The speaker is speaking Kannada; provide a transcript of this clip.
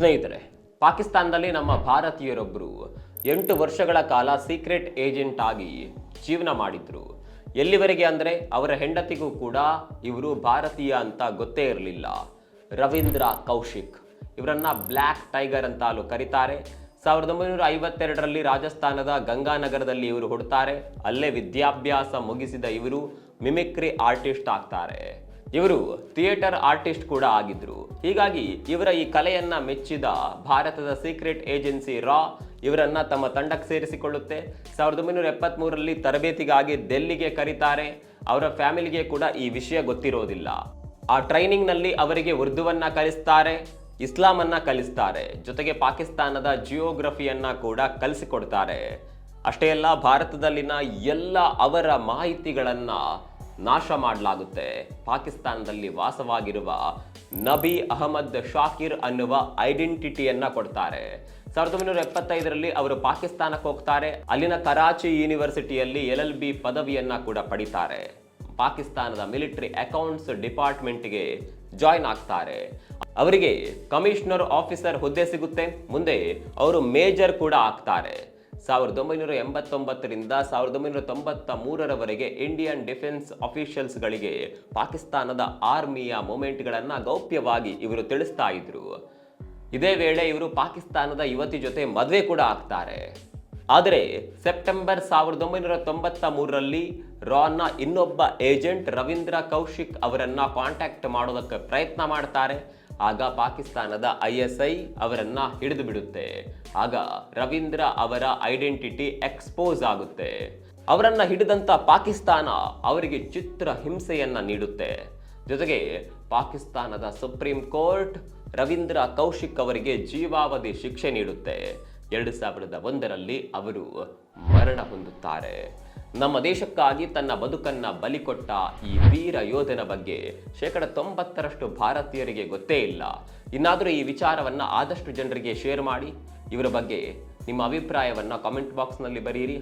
ಸ್ನೇಹಿತರೆ, ಪಾಕಿಸ್ತಾನದಲ್ಲಿ ನಮ್ಮ ಭಾರತೀಯರೊಬ್ಬರು 8 ವರ್ಷಗಳ ಕಾಲ ಸೀಕ್ರೆಟ್ ಏಜೆಂಟ್ ಆಗಿ ಜೀವನ ಮಾಡಿದ್ರು. ಎಲ್ಲಿವರೆಗೆ ಅಂದರೆ ಅವರ ಹೆಂಡತಿಗೂ ಕೂಡ ಇವರು ಭಾರತೀಯ ಅಂತ ಗೊತ್ತೇ ಇರಲಿಲ್ಲ. ರವೀಂದ್ರ ಕೌಶಿಕ್ ಇವರನ್ನ ಬ್ಲ್ಯಾಕ್ ಟೈಗರ್ ಅಂತಾಲು ಕರೀತಾರೆ. 1952ರಲ್ಲಿ ರಾಜಸ್ಥಾನದ ಗಂಗಾನಗರದಲ್ಲಿ ಇವರು ಹುಡ್ತಾರೆ. ಅಲ್ಲೇ ವಿದ್ಯಾಭ್ಯಾಸ ಮುಗಿಸಿದ ಇವರು ಮಿಮಿಕ್ರಿ ಆರ್ಟಿಸ್ಟ್ ಆಗ್ತಾರೆ. ಇವರು ಥಿಯೇಟರ್ ಆರ್ಟಿಸ್ಟ್ ಕೂಡ ಆಗಿದ್ರು. ಹೀಗಾಗಿ ಇವರ ಈ ಕಲೆಯನ್ನ ಮೆಚ್ಚಿದ ಭಾರತದ ಸೀಕ್ರೆಟ್ ಏಜೆನ್ಸಿ ರಾ ಇವರನ್ನ ತಮ್ಮ ತಂಡಕ್ಕೆ ಸೇರಿಸಿಕೊಳ್ಳುತ್ತೆ. 1973ರಲ್ಲಿ ತರಬೇತಿಗಾಗಿ ಡೆಲ್ಲಿಗೆ ಕರೀತಾರೆ. ಅವರ ಫ್ಯಾಮಿಲಿಗೆ ಕೂಡ ಈ ವಿಷಯ ಗೊತ್ತಿರೋದಿಲ್ಲ. ಆ ಟ್ರೈನಿಂಗ್ನಲ್ಲಿ ಅವರಿಗೆ ಉರ್ದುವನ್ನ ಕಲಿಸ್ತಾರೆ, ಇಸ್ಲಾಮನ್ನ ಕಲಿಸ್ತಾರೆ, ಜೊತೆಗೆ ಪಾಕಿಸ್ತಾನದ ಜಿಯೋಗ್ರಫಿಯನ್ನ ಕೂಡ ಕಲಿಸಿಕೊಡ್ತಾರೆ. ಅಷ್ಟೇ ಅಲ್ಲ, ಭಾರತದಲ್ಲಿನ ಎಲ್ಲ ಅವರ ಮಾಹಿತಿಗಳನ್ನ ನಾಶ ಮಾಡಲಾಗುತ್ತೆ. ಪಾಕಿಸ್ತಾನದಲ್ಲಿ ವಾಸವಾಗಿರುವ ನಬಿ ಅಹಮದ್ ಶಾಕಿರ್ ಅನ್ನುವ ಐಡೆಂಟಿಟಿಯನ್ನ ಕೊಡ್ತಾರೆ. 1975ರಲ್ಲಿ ಅವರು ಪಾಕಿಸ್ತಾನಕ್ಕೆ ಹೋಗ್ತಾರೆ. ಅಲ್ಲಿನ ಕರಾಚಿ ಯೂನಿವರ್ಸಿಟಿಯಲ್ಲಿ LLB ಪದವಿಯನ್ನ ಕೂಡ ಪಡಿತಾರೆ. ಪಾಕಿಸ್ತಾನದ ಮಿಲಿಟರಿ ಅಕೌಂಟ್ಸ್ ಡಿಪಾರ್ಟ್ಮೆಂಟ್ಗೆ ಜಾಯ್ನ್ ಆಗ್ತಾರೆ. ಅವರಿಗೆ ಕಮಿಷನರ್ ಆಫೀಸರ್ ಹುದ್ದೆ ಸಿಗುತ್ತೆ. ಮುಂದೆ ಅವರು ಮೇಜರ್ ಕೂಡ ಆಗ್ತಾರೆ. 1989ರಿಂದ 1993ರವರೆಗೆ ಇಂಡಿಯನ್ ಡಿಫೆನ್ಸ್ ಅಫಿಷಿಯಲ್ಸ್ಗಳಿಗೆ ಪಾಕಿಸ್ತಾನದ ಆರ್ಮಿಯ ಮೂಮೆಂಟ್ಗಳನ್ನು ಗೌಪ್ಯವಾಗಿ ಇವರು ತಿಳಿಸ್ತಾ ಇದ್ರು. ಇದೇ ವೇಳೆ ಇವರು ಪಾಕಿಸ್ತಾನದ ಯುವತಿ ಜೊತೆ ಮದುವೆ ಕೂಡ ಆಗ್ತಾರೆ. ಆದರೆ ಸೆಪ್ಟೆಂಬರ್ 1993ರಲ್ಲಿ ರಾನ ಇನ್ನೊಬ್ಬ ಏಜೆಂಟ್ ರವೀಂದ್ರ ಕೌಶಿಕ್ ಅವರನ್ನ ಕಾಂಟ್ಯಾಕ್ಟ್ ಮಾಡೋದಕ್ಕೆ ಪ್ರಯತ್ನ ಮಾಡ್ತಾರೆ. ಆಗ ಪಾಕಿಸ್ತಾನದ ISI ಅವರನ್ನ ಹಿಡಿದು ಬಿಡುತ್ತೆ. ಆಗ ರವೀಂದ್ರ ಅವರ ಐಡೆಂಟಿಟಿ ಎಕ್ಸ್ಪೋಸ್ ಆಗುತ್ತೆ. ಅವರನ್ನ ಹಿಡಿದಂತ ಪಾಕಿಸ್ತಾನ ಅವರಿಗೆ ಚಿತ್ರ ಹಿಂಸೆಯನ್ನ ನೀಡುತ್ತೆ. ಜೊತೆಗೆ ಪಾಕಿಸ್ತಾನದ ಸುಪ್ರೀಂ ಕೋರ್ಟ್ ರವೀಂದ್ರ ಕೌಶಿಕ್ ಅವರಿಗೆ ಜೀವಾವಧಿ ಶಿಕ್ಷೆ ನೀಡುತ್ತೆ. 2001ರಲ್ಲಿ ಅವರು ಮರಣ ಹೊಂದುತ್ತಾರೆ. ನಮ್ಮ ದೇಶಕ್ಕಾಗಿ ತನ್ನ ಬದುಕನ್ನ ಬಲಿಕೊಟ್ಟ ಈ ವೀರ ಯೋಧನ ಬಗ್ಗೆ 90% ಭಾರತೀಯರಿಗೆ ಗೊತ್ತೇ ಇಲ್ಲ. ಇನ್ನಾದರೂ ಈ ವಿಚಾರವನ್ನ ಆದಷ್ಟು ಜನರಿಗೆ ಶೇರ್ ಮಾಡಿ. ಇವರ ಬಗ್ಗೆ ನಿಮ್ಮ ಅಭಿಪ್ರಾಯವನ್ನ ಕಾಮೆಂಟ್ ಬಾಕ್ಸ್ನಲ್ಲಿ ಬರೆಯಿರಿ.